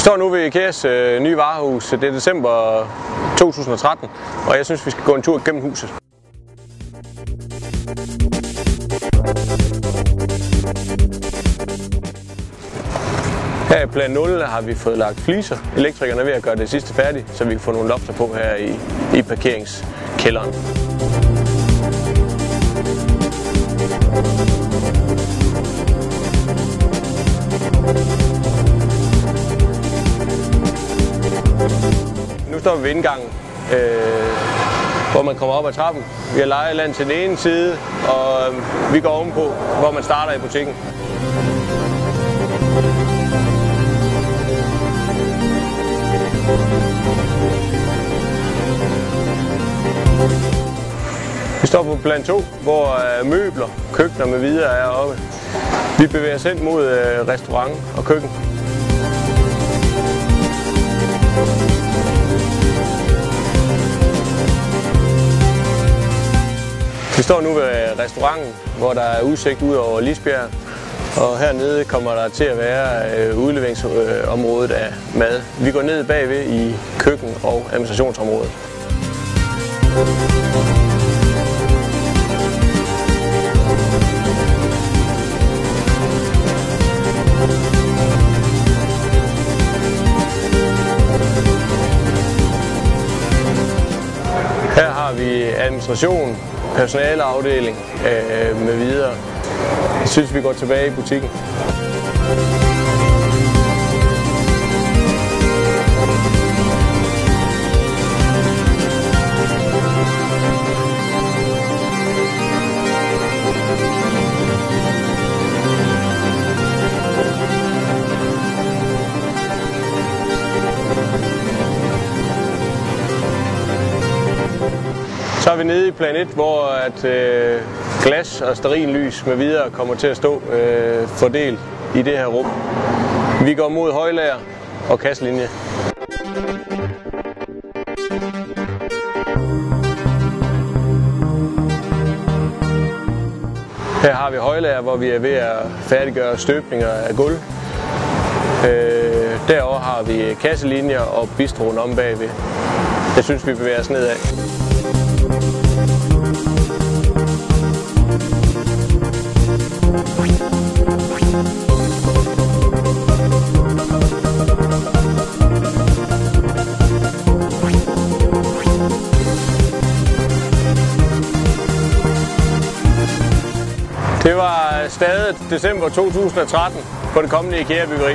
Vi står nu ved IKEAs nye varehus. Det er december 2013, og jeg synes, vi skal gå en tur gennem huset. Her i plan 0 har vi fået lagt fliser. Elektrikerne er ved at gøre det sidste færdigt, så vi kan få nogle lofter på her i parkeringskælderen. Nu står vi ved indgangen, hvor man kommer op ad trappen. Vi har lejeland til den ene side, og vi går ovenpå, hvor man starter i butikken. Vi står på plan 2, hvor møbler, køkkener med videre er oppe. Vi bevæger os hen mod restaurant og køkken. Vi står nu ved restauranten, hvor der er udsigt ud over Lisbjerg, og hernede kommer der til at være udleveringsområdet af mad. Vi går ned bagved i køkken- og administrationsområdet. Her har vi administration, personaleafdeling med videre. Jeg synes, vi går tilbage i butikken. Så er vi nede i plan 1, hvor glas og stearinlys med videre kommer til at stå fordelt i det her rum. Vi går mod højlager og kasselinje. Her har vi højlager, hvor vi er ved at færdiggøre støbninger af gulv. Derovre har vi kasselinjer og bistroen om bagved. Jeg synes, vi bevæger os nedad. Det var stadig december 2013 på det kommende IKEA-byggeri.